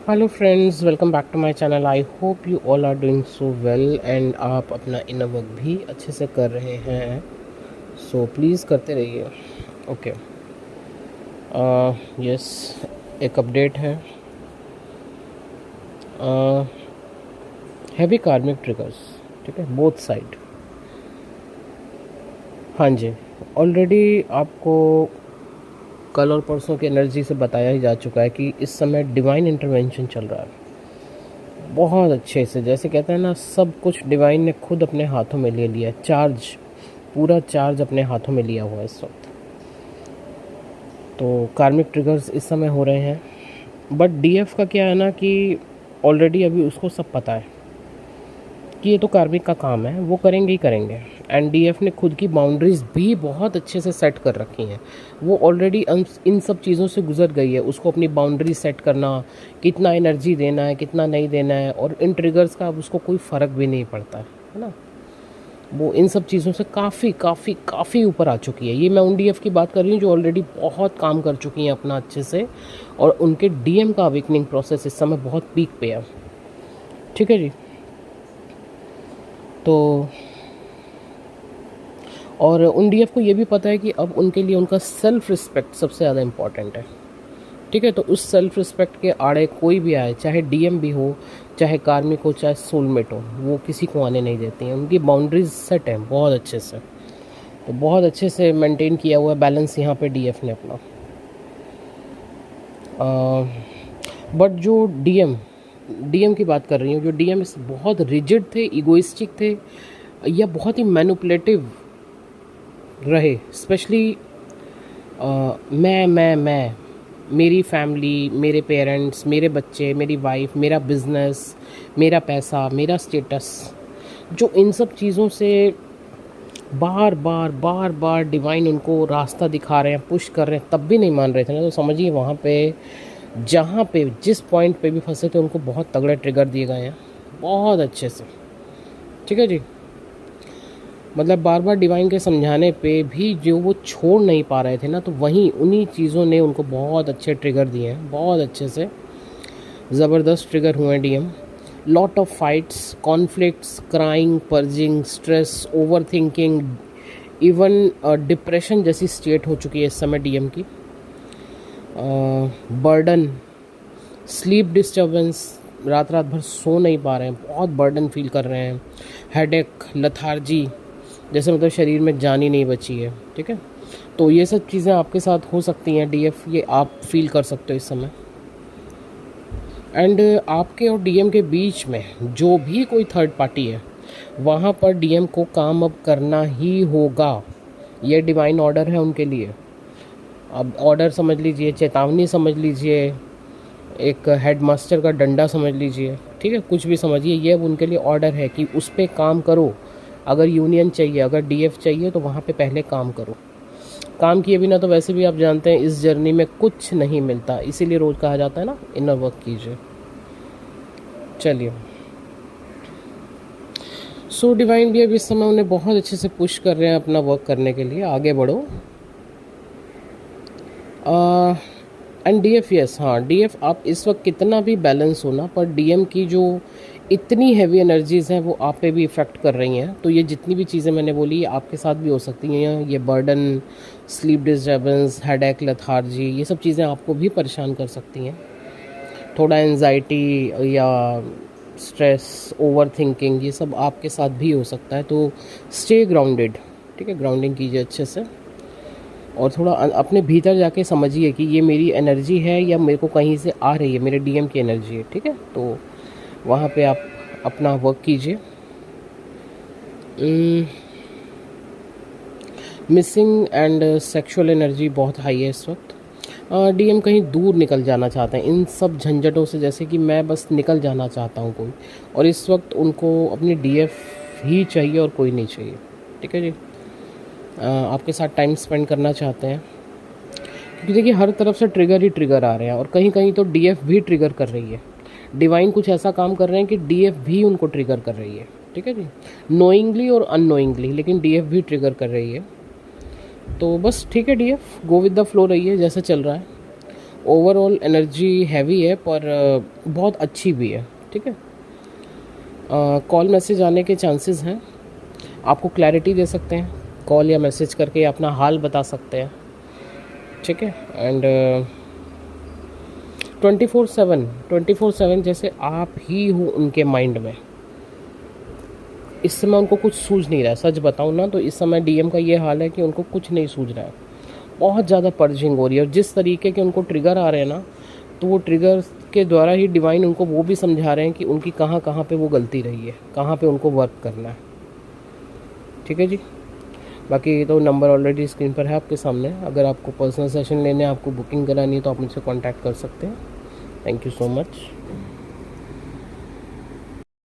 Hello friends, welcome back to my channel. I hope you all are doing so well and आप अपना inner work भी अच्छे से कर रहे हैं। सो प्लीज़ करते रहिए। ओके, यस, एक अपडेट है। हैवी कार्मिक ट्रिगर्स, ठीक है, बोथ साइड। हाँ जी, ऑलरेडी आपको कल और परसों की एनर्जी से बताया ही जा चुका है कि इस समय डिवाइन इंटरवेंशन चल रहा है बहुत अच्छे से। जैसे कहते हैं ना, सब कुछ डिवाइन ने खुद अपने हाथों में ले लिया। चार्ज, पूरा चार्ज अपने हाथों में लिया हुआ है इस वक्त। तो कार्मिक ट्रिगर्स इस समय हो रहे हैं। बट डीएफ का क्या है ना कि ऑलरेडी अभी उसको सब पता है कि ये तो कार्मिक का काम है, वो करेंगे ही करेंगे। एंड डीएफ ने खुद की बाउंड्रीज भी बहुत अच्छे से सेट कर रखी हैं। वो ऑलरेडी इन सब चीज़ों से गुजर गई है। उसको अपनी बाउंड्री सेट करना, कितना एनर्जी देना है, कितना नहीं देना है, और इन ट्रिगर्स का अब उसको कोई फ़र्क भी नहीं पड़ता है ना। वो इन सब चीज़ों से काफ़ी काफ़ी काफ़ी ऊपर आ चुकी है। ये मैं उन डीएफ की बात कर रही हूँ जो ऑलरेडी बहुत काम कर चुकी हैं अपना अच्छे से, और उनके डीएम का अवेकनिंग प्रोसेस इस समय बहुत पीक पे है। ठीक है जी। तो और उन डीएफ को ये भी पता है कि अब उनके लिए उनका सेल्फ रिस्पेक्ट सबसे ज़्यादा इम्पॉर्टेंट है। ठीक है, तो उस सेल्फ रिस्पेक्ट के आड़े कोई भी आए, चाहे डीएम भी हो, चाहे कार्मिक हो, चाहे सोलमेट हो, वो किसी को आने नहीं देती हैं। उनकी बाउंड्रीज सेट हैं बहुत अच्छे से। तो बहुत अच्छे से मेंटेन किया हुआ बैलेंस यहाँ पे डीएफ ने अपना। बट जो डीएम डीएम की बात कर रही हूँ, जो डीएम बहुत रिजिड थे, इगोइस्टिक थे, या बहुत ही मैनुपुलेटिव रहे। स्पेशली मैं, मेरी फैमिली, मेरे पेरेंट्स, मेरे बच्चे, मेरी वाइफ, मेरा बिजनेस, मेरा पैसा, मेरा स्टेटस, जो इन सब चीज़ों से बार बार बार बार डिवाइन उनको रास्ता दिखा रहे हैं, पुश कर रहे हैं, तब भी नहीं मान रहे थे ना। तो समझिए वहाँ पे, जहाँ पे, जिस पॉइंट पे भी फंसे थे, उनको बहुत तगड़े ट्रिगर दिए गए हैं बहुत अच्छे से। ठीक है जी। मतलब बार बार डिवाइन के समझाने पे भी जो वो छोड़ नहीं पा रहे थे ना, तो वहीं उन्हीं चीज़ों ने उनको बहुत अच्छे ट्रिगर दिए हैं, बहुत अच्छे से ज़बरदस्त ट्रिगर हुए हैं DM. Lot of fights, conflicts, crying, purging, stress, over thinking, even depression जैसी स्टेट हो चुकी है इस समय डीएम की। बर्डन, स्लीप डिस्टर्बेंस, रात रात भर सो नहीं पा रहे हैं, बहुत बर्डन फील कर रहे हैं। हेडेक, लथार्जी, जैसे मतलब शरीर में जान ही नहीं बची है। ठीक है, तो ये सब चीज़ें आपके साथ हो सकती हैं डीएफ, ये आप फील कर सकते हो इस समय। एंड आपके और डीएम के बीच में जो भी कोई थर्ड पार्टी है, वहाँ पर डीएम को काम अब करना ही होगा। ये डिवाइन ऑर्डर है उनके लिए। अब ऑर्डर समझ लीजिए, चेतावनी समझ लीजिए, एक हेडमास्टर का डंडा समझ लीजिए। ठीक है, कुछ भी समझिए, ये अब उनके लिए ऑर्डर है कि उस पर काम करो। अगर यूनियन चाहिए, अगर डीएफ चाहिए, तो वहाँ पे पहले काम करो। काम किए बिना तो वैसे भी आप जानते हैं इस जर्नी में कुछ नहीं मिलता, इसीलिए रोज़ कहा जाता है ना, इनर वर्क कीजिए। चलिए, सो डिवाइन भी अब इस समय उन्हें बहुत अच्छे से पुश कर रहे हैं अपना वर्क करने के लिए, आगे बढ़ो। एंड डीएफ, यस, हाँ डीएफ, आप इस वक्त कितना भी बैलेंस होना, पर डीएम की जो इतनी हैवी एनर्जीज़ हैं वो आप पे भी इफ़ेक्ट कर रही हैं। तो ये जितनी भी चीज़ें मैंने बोली, ये आपके साथ भी हो सकती हैं। ये burden, sleep disturbance, headache, lethargy, ये सब चीज़ें आपको भी परेशान कर सकती हैं। थोड़ा एंजाइटी या स्ट्रेस, ओवर थिंकिंग, ये सब आपके साथ भी हो सकता है। तो स्टे ग्राउंडेड। ठीक है, ग्राउंडिंग कीजिए अच्छे से, और थोड़ा अपने भीतर जाके समझिए कि ये मेरी एनर्जी है या मेरे को कहीं से आ रही है, मेरे डीएम की एनर्जी है। ठीक है, तो वहाँ पे आप अपना वर्क कीजिए। मिसिंग एंड सेक्सुअल एनर्जी बहुत हाई है इस वक्त। डीएम कहीं दूर निकल जाना चाहते हैं इन सब झंझटों से, जैसे कि मैं बस निकल जाना चाहता हूँ कोई, और इस वक्त उनको अपनी डीएफ ही चाहिए और कोई नहीं चाहिए। ठीक है जी। आपके साथ टाइम स्पेंड करना चाहते हैं, क्योंकि देखिए हर तरफ से ट्रिगर ही ट्रिगर आ रहे हैं, और कहीं कहीं तो डीएफ भी ट्रिगर कर रही है। डिवाइन कुछ ऐसा काम कर रहे हैं कि डीएफ भी उनको ट्रिगर कर रही है। ठीक है जी, नोइंगली और अननोइंगली, लेकिन डीएफ भी ट्रिगर कर रही है। तो बस ठीक है DF, go with the flow रहिए जैसे चल रहा है। ओवरऑल एनर्जी हैवी है पर बहुत अच्छी भी है। ठीक है, कॉल मैसेज आने के चांसेस हैं, आपको क्लैरिटी दे सकते हैं कॉल या मैसेज करके, अपना हाल बता सकते हैं। ठीक है, एंड 24/7 जैसे आप ही हो उनके माइंड में। इस समय उनको कुछ सूझ नहीं रहा है, सच बताऊँ ना तो इस समय डीएम का ये हाल है कि उनको कुछ नहीं सूझ रहा है, बहुत ज़्यादा पर्जिंग हो रही है। और जिस तरीके के उनको ट्रिगर आ रहे हैं ना, तो वो ट्रिगर के द्वारा ही डिवाइन उनको वो भी समझा रहे हैं कि उनकी कहाँ कहाँ पे वो गलती रही है, कहाँ पे उनको वर्क करना है। ठीक है जी, बाकी तो नंबर ऑलरेडी स्क्रीन पर है आपके सामने। अगर आपको पर्सनल सेशन लेने, आपको बुकिंग करानी है तो आप मुझसे कांटेक्ट कर सकते हैं। Thank you so much.